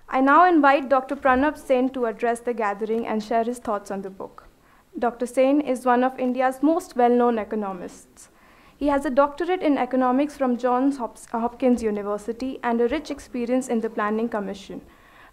I now invite Dr. Pronab Sen to address the gathering and share his thoughts on the book. Dr. Sen is one of India's most well-known economists. He has a doctorate in economics from Johns Hopkins University and a rich experience in the Planning Commission,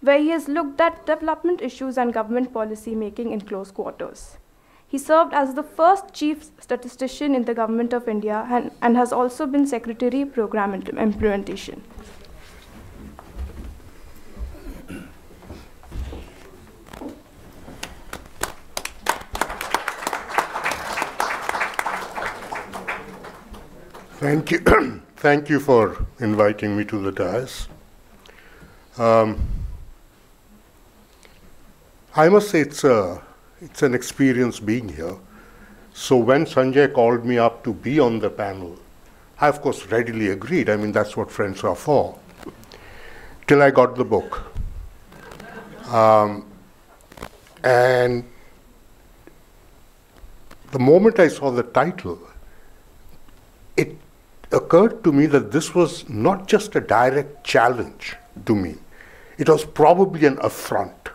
where he has looked at development issues and government policy making in close quarters. He served as the first chief statistician in the Government of India and has also been Secretary Program Implementation. Thank you. Thank you for inviting me to the dais. I must say it's an experience being here. So when Sanjay called me up to be on the panel, I of course readily agreed. I mean, that's what friends are for. Till I got the book. And the moment I saw the title, it occurred to me that this was not just a direct challenge to me. It was probably an affront.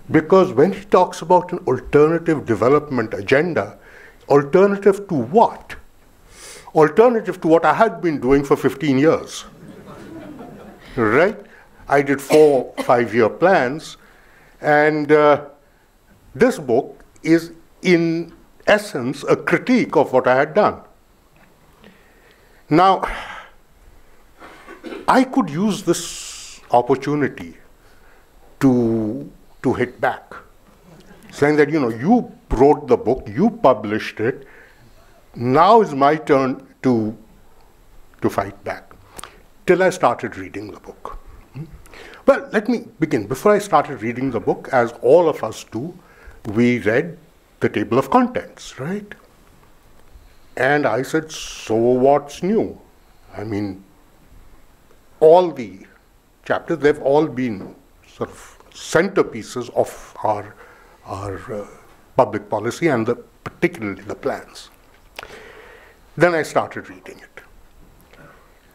Because when he talks about an alternative development agenda, alternative to what? Alternative to what I had been doing for 15 years. Right? I did 4 5-year plans, and this book is in essence a critique of what I had done. Now, I could use this opportunity to hit back, saying that, you wrote the book, you published it, now is my turn to fight back. Till I started reading the book. Well, let me begin. Before I started reading the book, as all of us do, we read the table of contents, right? And I said, so what's new? I mean, all the chapters, they've all been sort of centerpieces of our public policy and particularly the plans. Then I started reading it.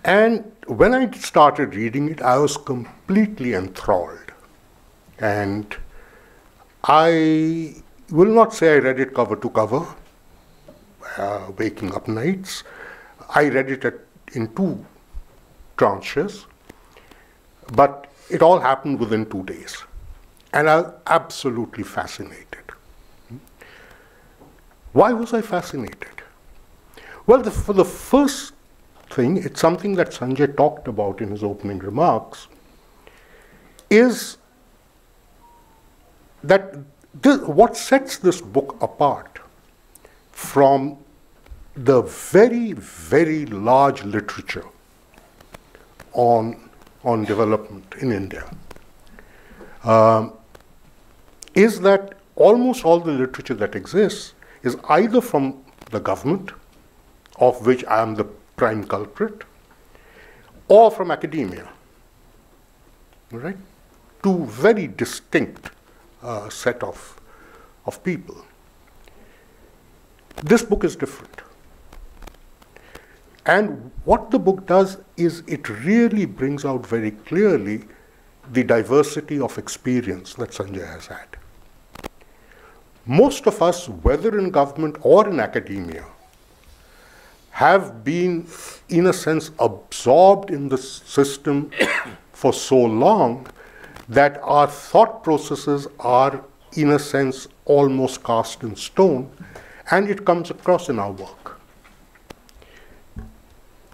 And when I started reading it, I was completely enthralled. And I will not say I read it cover to cover, waking up nights. I read it in 2 tranches, but it all happened within 2 days. And I was absolutely fascinated. Why was I fascinated? Well, for the first thing, it's something that Sanjay talked about in his opening remarks, is that what sets this book apart from the very, very large literature on development in India is that almost all the literature that exists is either from the government, of which I am the prime culprit, or from academia, right? 2 very distinct set of people. This book is different. And what the book does is it really brings out very clearly the diversity of experience that Sanjay has had. Most of us, whether in government or in academia, have been, in a sense, absorbed in the system for so long that our thought processes are, in a sense, almost cast in stone, and it comes across in our work.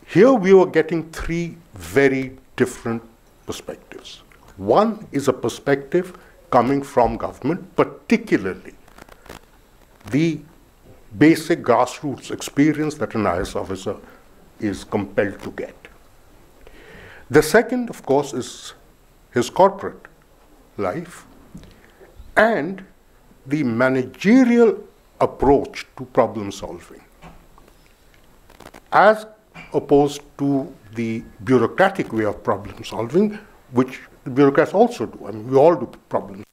Here we were getting 3 very different perspectives. One is a perspective coming from government, particularly the basic grassroots experience that an IS officer is compelled to get. The second, of course, is his corporate life and the managerial approach to problem solving, as opposed to the bureaucratic way of problem solving, which the bureaucrats also do. I mean, we all do problems.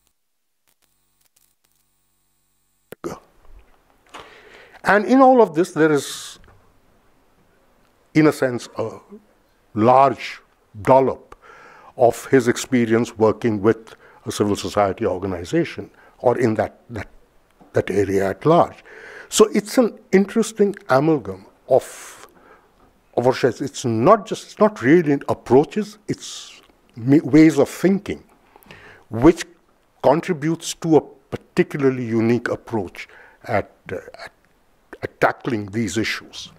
And in all of this, there is, in a sense, a large dollop of his experience working with a civil society organization or in that area at large. So it's an interesting amalgam of it's not really approaches, it's ways of thinking, which contributes to a particularly unique approach at tackling these issues.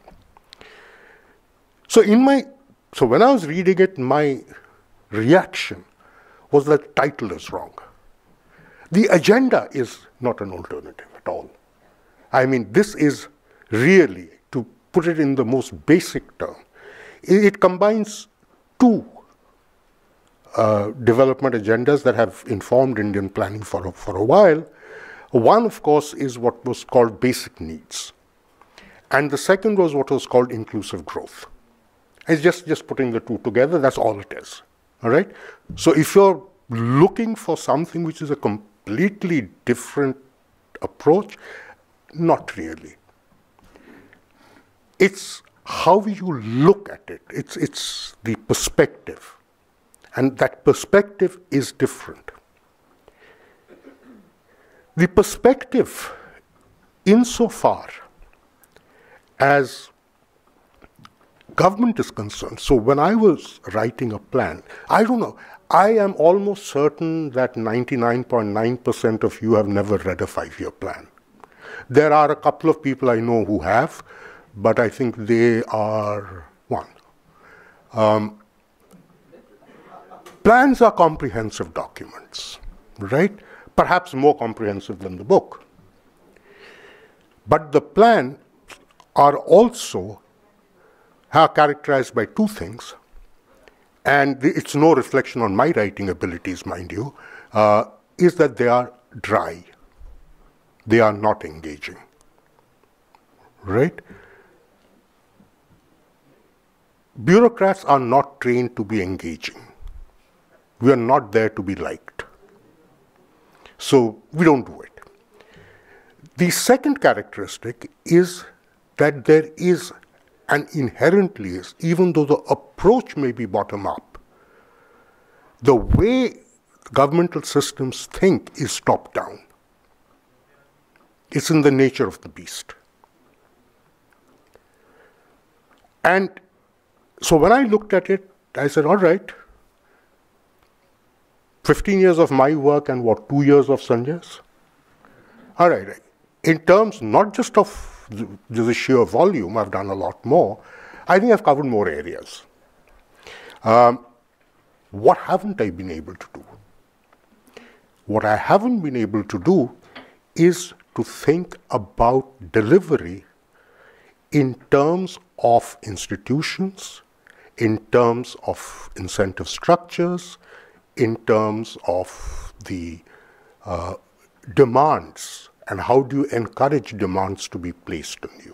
So when I was reading it, my reaction was that the title is wrong. The agenda is not an alternative at all. I mean, this is really, to put it in the most basic term, it combines two development agendas that have informed Indian planning for a while. One, of course, is what was called basic needs. And the second was what was called inclusive growth. It's just putting the two together, that's all it is. All right? So if you're looking for something which is a completely different approach, not really. It's how you look at it. It's the perspective. And that perspective is different. The perspective, insofar as government is concerned, so when I was writing a plan, I don't know, I am almost certain that 99.9% of you have never read a 5-year plan. There are a couple of people I know who have, but I think they are one. Plans are comprehensive documents, right? Perhaps more comprehensive than the book. But the plan are also characterized by two things, and it's no reflection on my writing abilities, mind you, is that they are dry. They are not engaging, right? Bureaucrats are not trained to be engaging. We are not there to be liked. So we don't do it. The second characteristic is that there is, and inherently is, even though the approach may be bottom-up, the way governmental systems think is top-down. It's in the nature of the beast. And so when I looked at it, I said, all right, 15 years of my work and 2 years of Sanjay's? All right, in terms not just of the sheer volume, I've done a lot more. I think I've covered more areas. What haven't I been able to do? What I haven't been able to do is to think about delivery in terms of institutions, in terms of incentive structures, in terms of the demands, and how do you encourage demands to be placed on you.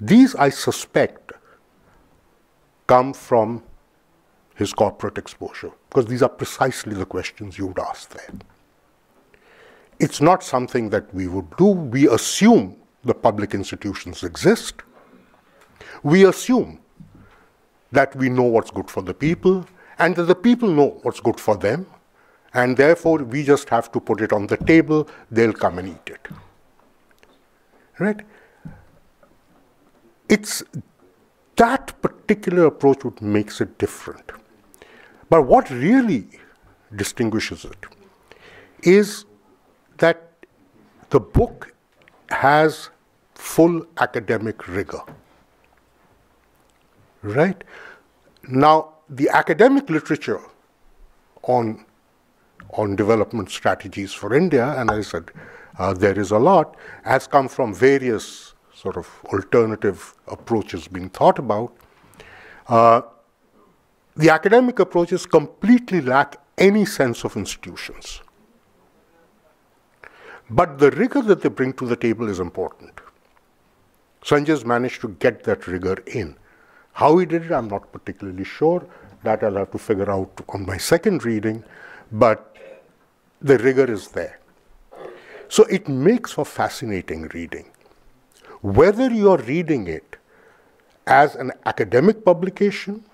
These, I suspect, come from his corporate exposure, because these are precisely the questions you would ask there. It's not something that we would do. We assume the public institutions exist. We assume that we know what's good for the people, and that the people know what's good for them, and therefore we just have to put it on the table, they'll come and eat it. Right? It's that particular approach which makes it different. But what really distinguishes it is that the book has full academic rigor. Right? Now, the academic literature on development strategies for India, and I said there is a lot, has come from various sort of alternative approaches being thought about. The academic approaches completely lack any sense of institutions. But the rigor that they bring to the table is important. Sanjay's managed to get that rigor in. How he did it, I'm not particularly sure, That I'll have to figure out on my second reading, but the rigor is there. So it makes for fascinating reading. Whether you're reading it as an academic publication,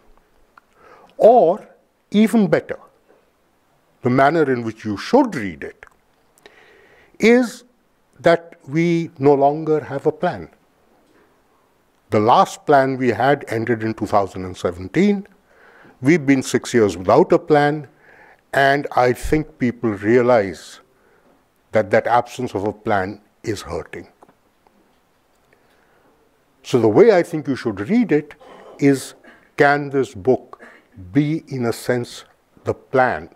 or even better, the manner in which you should read it, is that we no longer have a plan. The last plan we had ended in 2017. We've been 6 years without a plan, and I think people realize that that absence of a plan is hurting. So the way I think you should read it is, can this book be, in a sense, the plan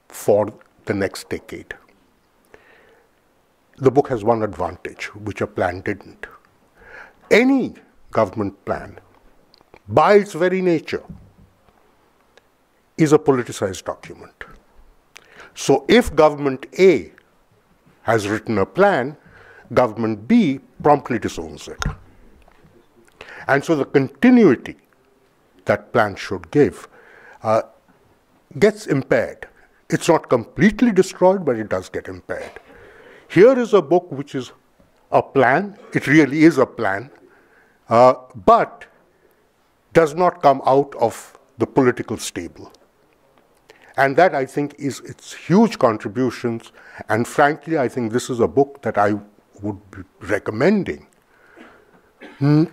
for the next decade? The book has one advantage, which a plan didn't. Any government plan, by its very nature, is a politicized document. So if government A has written a plan, government B promptly disowns it. And so the continuity that plan should give gets impaired. It's not completely destroyed, but it does get impaired. Here is a book which is a plan. It really is a plan, but does not come out of the political stable. And that, I think, is its huge contributions. And frankly, I think this is a book that I would be recommending to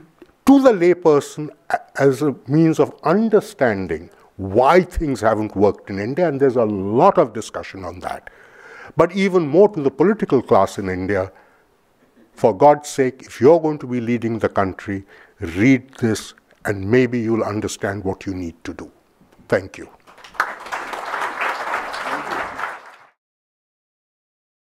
the layperson as a means of understanding why things haven't worked in India, and there's a lot of discussion on that. But even more to the political class in India, for God's sake, if you're going to be leading the country, read this, and maybe you'll understand what you need to do. Thank you.